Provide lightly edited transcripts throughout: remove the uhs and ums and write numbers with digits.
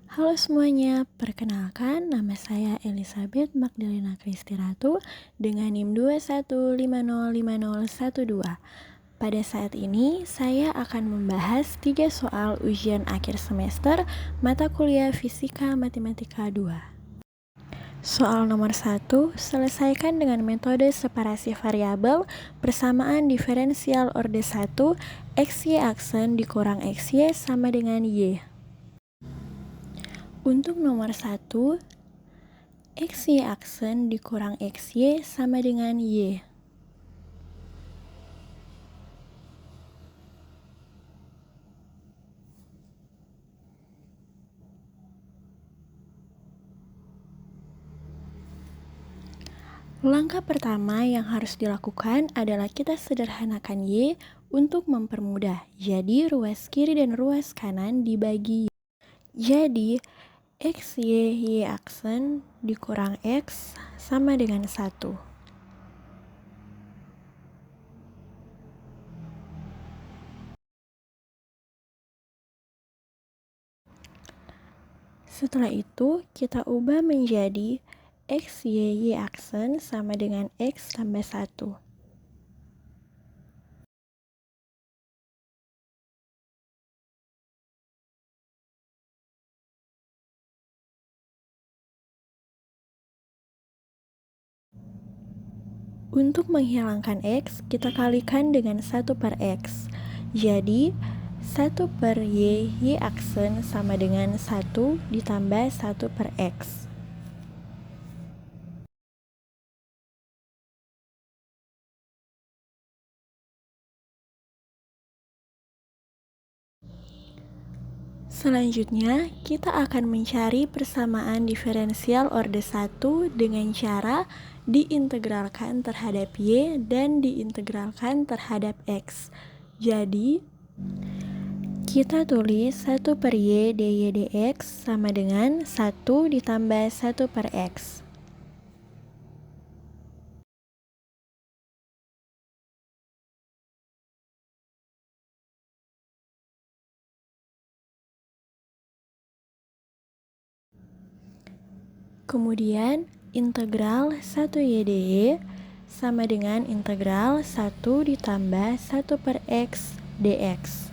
Halo semuanya, perkenalkan nama saya Elizabeth Magdalena Kristi Ratu dengan NIM 215050112. Pada saat ini, saya akan membahas 3 soal ujian akhir semester mata kuliah Fisika Matematika 2. Soal nomor 1, selesaikan dengan metode separasi variabel persamaan diferensial orde 1, XY aksen dikurang XY sama dengan Y. Untuk nomor 1, XY aksen dikurang XY sama dengan Y. Langkah pertama yang harus dilakukan adalah kita sederhanakan Y untuk mempermudah. Jadi ruas kiri dan ruas kanan dibagi. Jadi XY Y aksen dikurang X sama dengan 1. Setelah itu, kita ubah menjadi XY Y aksen sama dengan X tambah 1. Untuk menghilangkan X, kita kalikan dengan 1 per X. Jadi, 1 per Y aksen sama dengan 1 ditambah 1 per X. Selanjutnya, kita akan mencari persamaan diferensial orde 1 dengan cara diintegralkan terhadap Y dan diintegralkan terhadap X. Jadi, kita tulis 1 per Y dy dx sama dengan 1 ditambah 1 per X. Kemudian, integral 1 Y dy sama dengan integral 1 ditambah 1 per X dx.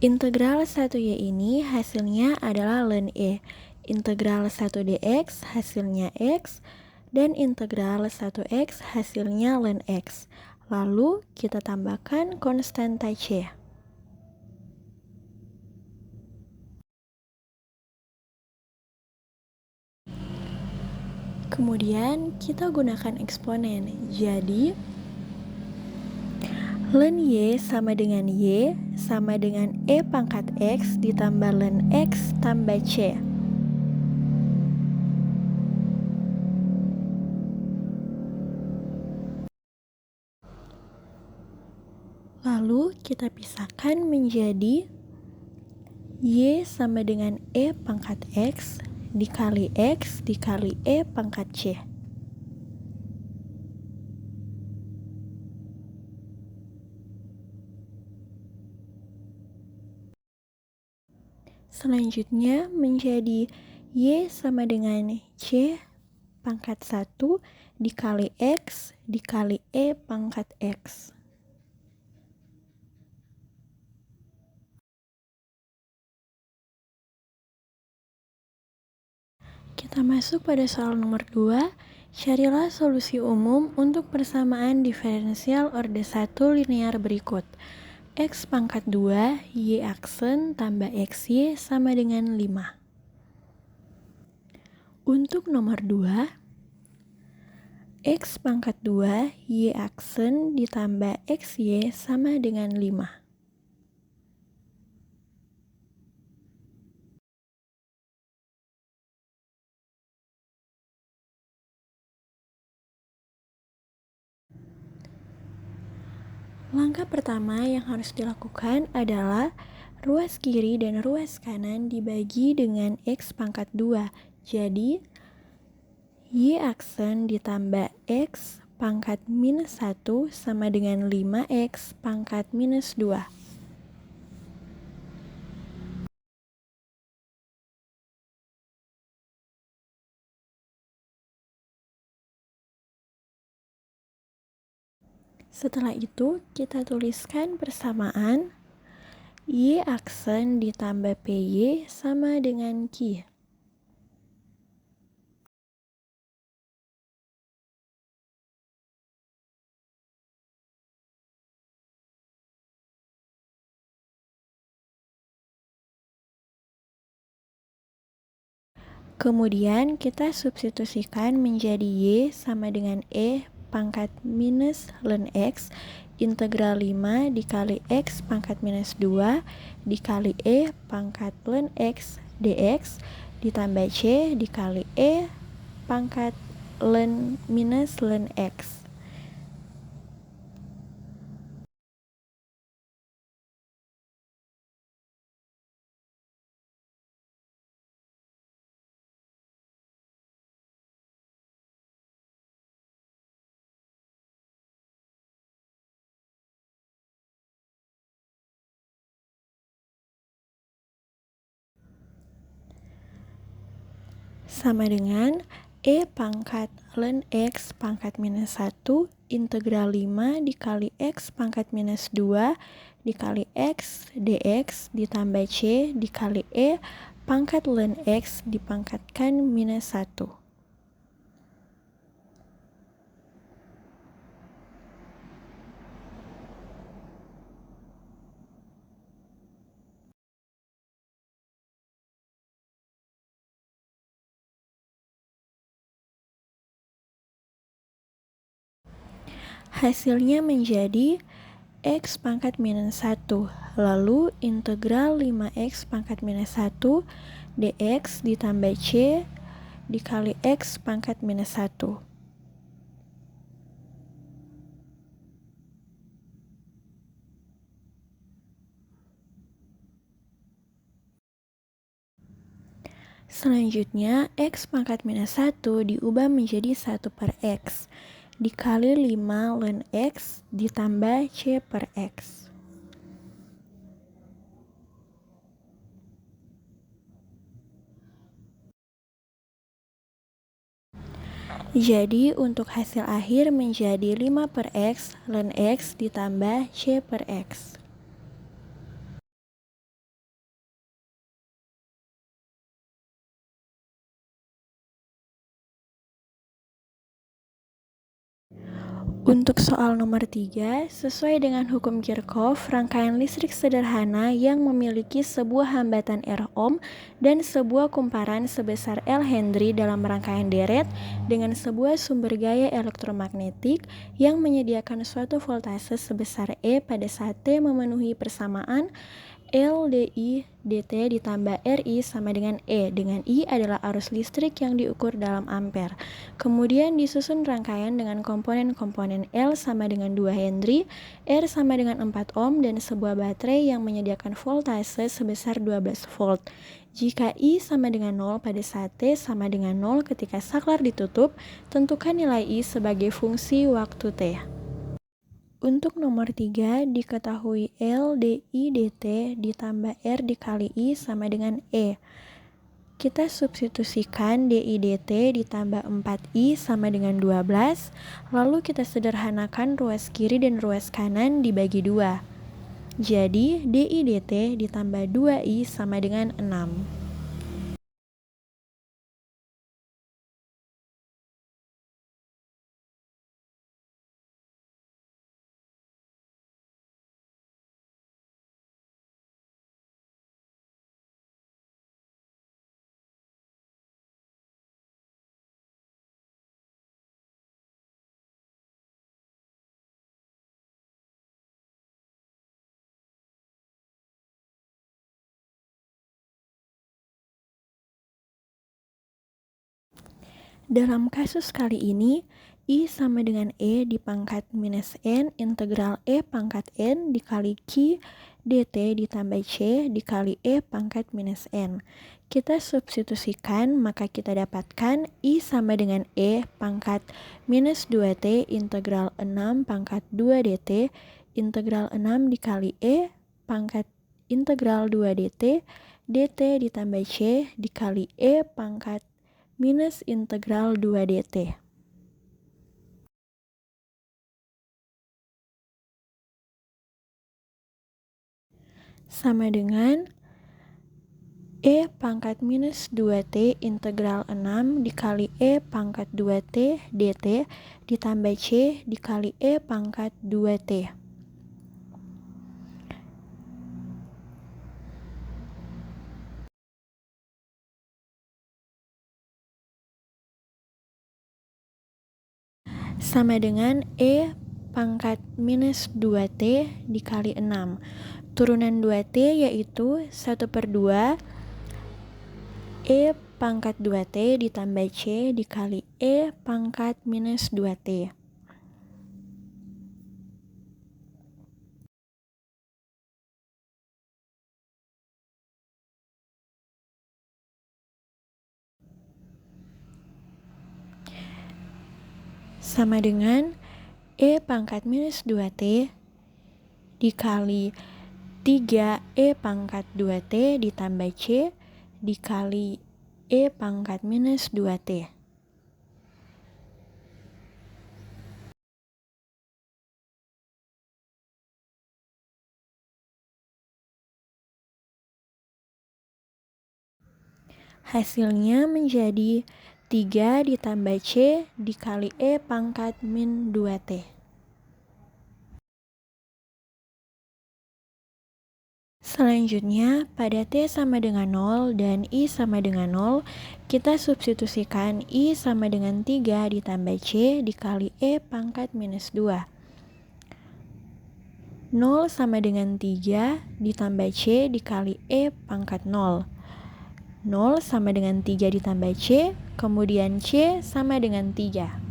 Integral 1Y ini hasilnya adalah ln E. Integral 1 dx hasilnya X. Dan integral 1x hasilnya ln X. Lalu kita tambahkan konstanta C. Kemudian kita gunakan eksponen. Jadi ln Y sama dengan Y sama dengan E pangkat X ditambah ln X tambah C. Lalu kita pisahkan menjadi Y sama dengan E pangkat X dikali X dikali E pangkat C. Selanjutnya menjadi Y sama dengan C pangkat 1 dikali X dikali E pangkat X. Kita masuk pada soal nomor 2. Carilah solusi umum untuk persamaan diferensial orde 1 linear berikut. X pangkat 2 Y aksen tambah XY sama dengan 5. Untuk nomor 2, X pangkat 2 Y aksen ditambah XY sama dengan 5. Langkah pertama yang harus dilakukan adalah ruas kiri dan ruas kanan dibagi dengan X pangkat 2. Jadi, Y aksen ditambah X pangkat minus 1 sama dengan 5x pangkat minus 2. Setelah itu, kita tuliskan persamaan Y aksen ditambah PY sama dengan Q. Kemudian kita substitusikan menjadi Y sama dengan E pangkat minus ln X integral 5 dikali X pangkat minus 2 dikali E pangkat ln X dx ditambah C dikali E pangkat ln minus ln X. Sama dengan E pangkat ln X pangkat minus 1 integral 5 dikali X pangkat minus 2 dikali X dx ditambah C dikali E pangkat ln X dipangkatkan minus 1. Hasilnya menjadi X pangkat minus 1, lalu integral 5X pangkat minus 1 dx ditambah C dikali X pangkat minus 1. Selanjutnya, X pangkat minus 1 diubah menjadi 1 per X dikali 5 ln X ditambah C per X. Jadi untuk hasil akhir menjadi 5 per X ln X ditambah C per X. Untuk soal nomor 3, sesuai dengan hukum Kirchhoff, rangkaian listrik sederhana yang memiliki sebuah hambatan R ohm dan sebuah kumparan sebesar L Henry dalam rangkaian deret dengan sebuah sumber gaya elektromagnetik yang menyediakan suatu voltase sebesar E pada saat T memenuhi persamaan L dI dt ditambah RI sama dengan E, dengan I adalah arus listrik yang diukur dalam ampere. Kemudian disusun rangkaian dengan komponen-komponen L sama dengan 2 Henry, R sama dengan 4 ohm, dan sebuah baterai yang menyediakan voltase sebesar 12 volt. Jika I sama dengan 0 pada saat T sama dengan 0 ketika saklar ditutup, tentukan nilai I sebagai fungsi waktu T. Untuk nomor 3, diketahui L dI dt ditambah R dikali I sama dengan E. Kita substitusikan dI dt ditambah 4I sama dengan 12, lalu kita sederhanakan ruas kiri dan ruas kanan dibagi 2. Jadi, dI dt ditambah 2I sama dengan 6. Dalam kasus kali ini, I sama dengan E dipangkat minus N integral E pangkat N dikali Q dt ditambah C dikali E pangkat minus N. Kita substitusikan, maka kita dapatkan I sama dengan E pangkat minus 2T integral 6 pangkat 2 dt, integral 6 dikali E pangkat integral 2 dt, dt ditambah C dikali E pangkat minus integral 2 dt. Sama dengan E pangkat minus 2T integral 6 dikali E pangkat 2T dt ditambah C dikali E pangkat 2T. Sama dengan E pangkat minus 2T dikali 6. Turunan 2T yaitu 1/2 E pangkat 2T ditambah C dikali E pangkat minus 2T. Sama dengan E pangkat minus 2T dikali 3 E pangkat 2T ditambah C dikali E pangkat minus 2T. Hasilnya menjadi 3 ditambah C dikali E pangkat min 2T. Selanjutnya, pada T sama dengan 0 dan I sama dengan 0, kita substitusikan I sama dengan 3 ditambah C dikali E pangkat minus 2. 0 sama dengan 3 ditambah C dikali E pangkat 0. 0 sama dengan 3 ditambah C, kemudian C sama dengan 3.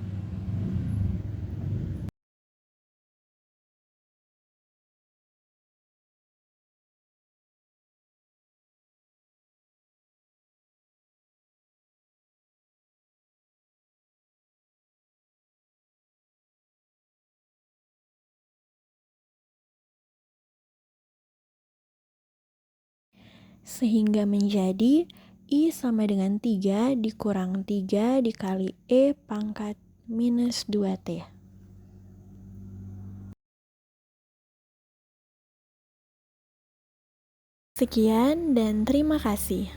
Sehingga menjadi I sama dengan 3 dikurang 3 dikali E pangkat minus 2T. Sekian dan terima kasih.